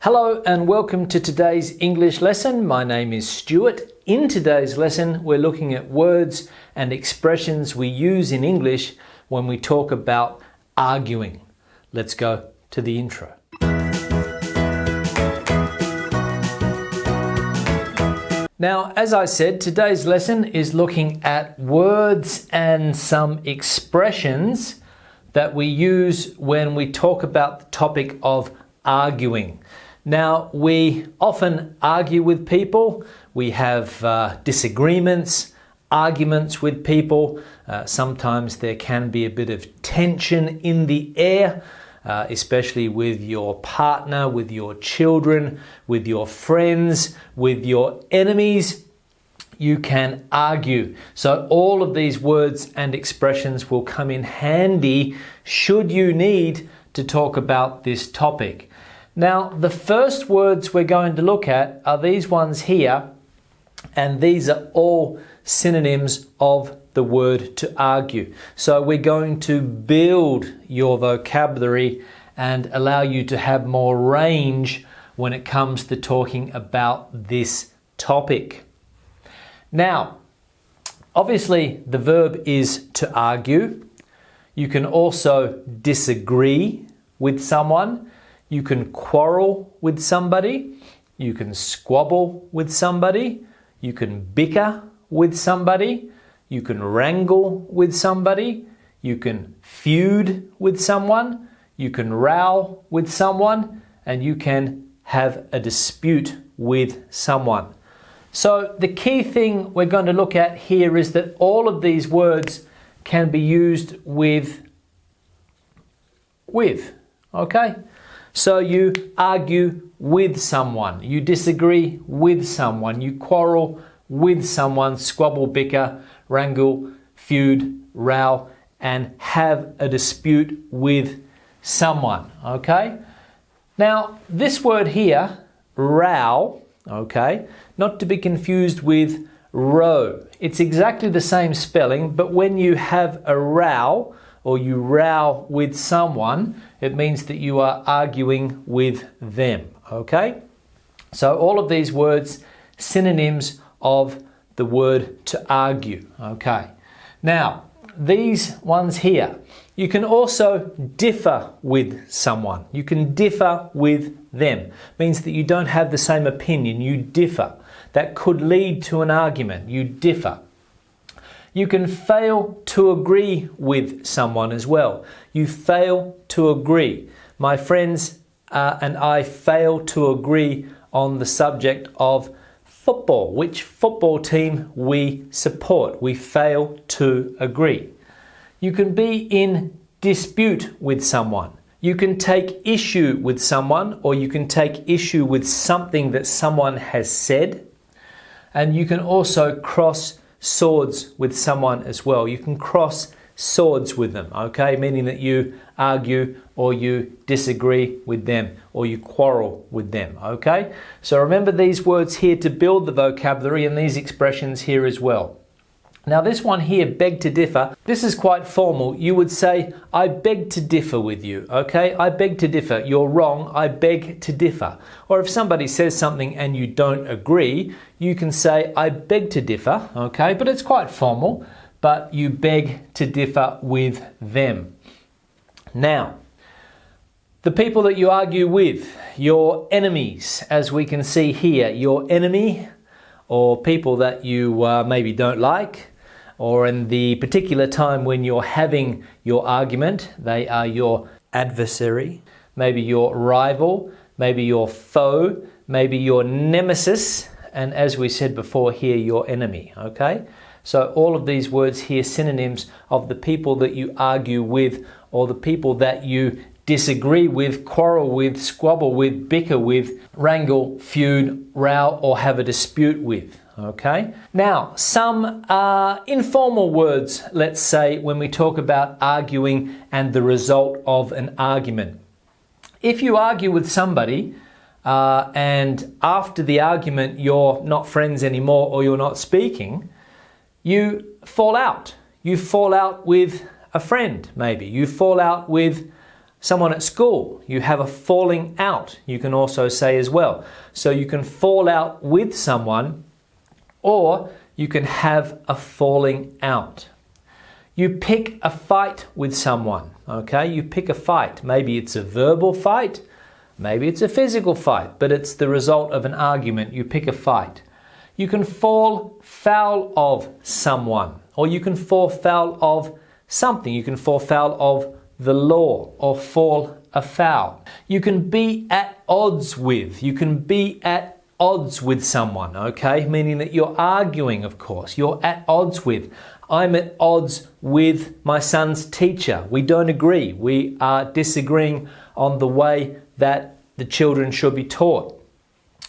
Hello and welcome to today's English lesson. My name is Stuart. In today's lesson, we're looking at words and expressions we use in English when we talk about arguing. Let's go to the intro. Now, as I said, today's lesson is looking at words and some expressions that we use when we talk about the topic of arguing. Now, we often argue with people. We have disagreements, arguments with people. Sometimes there can be a bit of tension in the air, especially with your partner, with your children, with your friends, with your enemies. You can argue. So all of these words and expressions will come in handy should you need to talk about this topic. Now, the first words we're going to look at are these ones here, and these are all synonyms of the word to argue. So we're going to build your vocabulary and allow you to have more range when it comes to talking about this topic. Now, obviously the verb is to argue. You can also disagree with someone. You can quarrel with somebody, you can squabble with somebody, you can bicker with somebody, you can wrangle with somebody, you can feud with someone, you can row with someone, and you can have a dispute with someone. So the key thing we're going to look at here is that all of these words can be used with, okay? So you argue with someone, you disagree with someone, you quarrel with someone, squabble, bicker, wrangle, feud, row, and have a dispute with someone, okay? Now, this word here, row, okay, not to be confused with row. It's exactly the same spelling, but when you have a row, or you row with someone, it means that you are arguing with them, okay? So all of these words, synonyms of the word to argue, okay? Now, these ones here, you can also differ with someone. You can differ with them. Means that you don't have the same opinion, you differ. That could lead to an argument, you differ. You can fail to agree with someone as well. You fail to agree. My friends and I fail to agree on the subject of football, which football team we support. We fail to agree. You can be in dispute with someone. You can take issue with someone, or you can take issue with something that someone has said. And you can also cross swords with someone as well. You can cross swords with them, okay? Meaning that you argue or you disagree with them or you quarrel with them, okay? So remember these words here to build the vocabulary and these expressions here as well. Now this one here, beg to differ, this is quite formal. You would say, I beg to differ with you, okay? I beg to differ. You're wrong, I beg to differ. Or if somebody says something and you don't agree, you can say, I beg to differ, okay? But it's quite formal, but you beg to differ with them. Now, the people that you argue with, your enemies, as we can see here, your enemy or people that you maybe don't like, or in the particular time when you're having your argument, they are your adversary, maybe your rival, maybe your foe, maybe your nemesis, and as we said before here, your enemy, okay? So all of these words here, synonyms of the people that you argue with or the people that you disagree with, quarrel with, squabble with, bicker with, wrangle, feud, row, or have a dispute with. Okay. Now, some informal words, let's say, when we talk about arguing and the result of an argument. If you argue with somebody and after the argument you're not friends anymore or you're not speaking, you fall out. You fall out with a friend, maybe. You fall out with Someone at school, you have a falling out, you can also say as well. So you can fall out with someone, or you can have a falling out. You pick a fight with someone, okay? You pick a fight. Maybe it's a verbal fight, maybe it's a physical fight, but it's the result of an argument. You pick a fight. You can fall foul of someone, or you can fall foul of something. You can fall foul of the law, or fall afoul. You can be at odds with. You can be at odds with someone, okay? Meaning that you're arguing, of course. You're at odds with. I'm at odds with my son's teacher. We don't agree. We are disagreeing on the way that the children should be taught.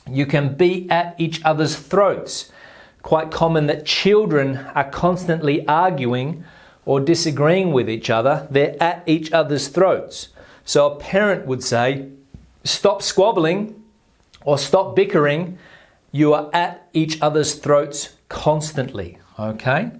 You can be at each other's throats. Quite common that children are constantly arguing or disagreeing with each other. They're at each other's throats. So a parent would say, stop squabbling or stop bickering. You are at each other's throats constantly, okay?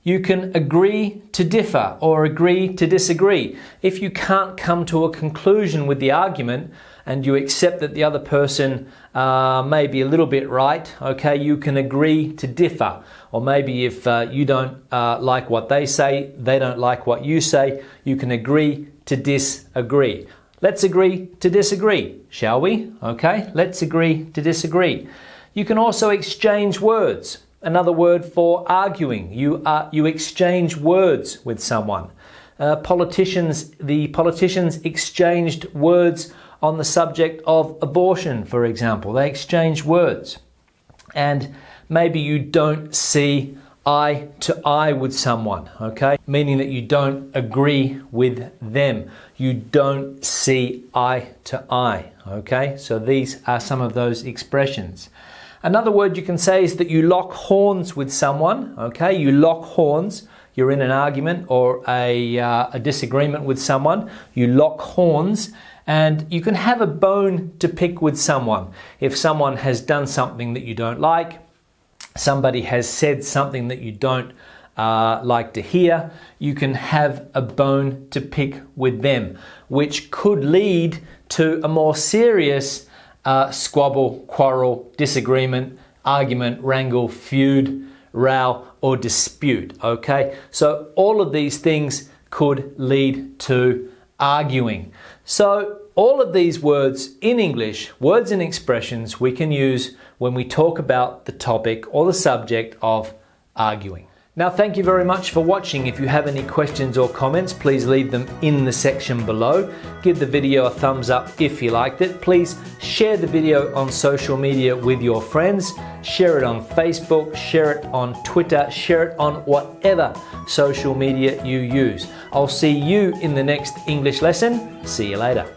You can agree to differ or agree to disagree. If you can't come to a conclusion with the argument and you accept that the other person may be a little bit right, okay, you can agree to differ. Or maybe if you don't like what they say, they don't like what you say, you can agree to disagree. Let's agree to disagree, shall we? Okay, let's agree to disagree. You can also exchange words. Another word for arguing. You exchange words with someone. The politicians exchanged words on the subject of abortion, for example. They exchange words. And maybe you don't see eye to eye with someone, okay? Meaning that you don't agree with them. You don't see eye to eye, okay? So these are some of those expressions. Another word you can say is that you lock horns with someone, okay? You lock horns. You're in an argument or a disagreement with someone. You lock horns, and you can have a bone to pick with someone. If someone has done something that you don't like, somebody has said something that you don't like to hear, you can have a bone to pick with them, which could lead to a more serious squabble, quarrel, disagreement, argument, wrangle, feud, row, or dispute, okay? So all of these things could lead to arguing. So all of these words in English, words and expressions we can use when we talk about the topic or the subject of arguing. Now, thank you very much for watching. If you have any questions or comments, please leave them in the section below. Give the video a thumbs up if you liked it. Please share the video on social media with your friends. Share it on Facebook, share it on Twitter, share it on whatever social media you use. I'll see you in the next English lesson. See you later.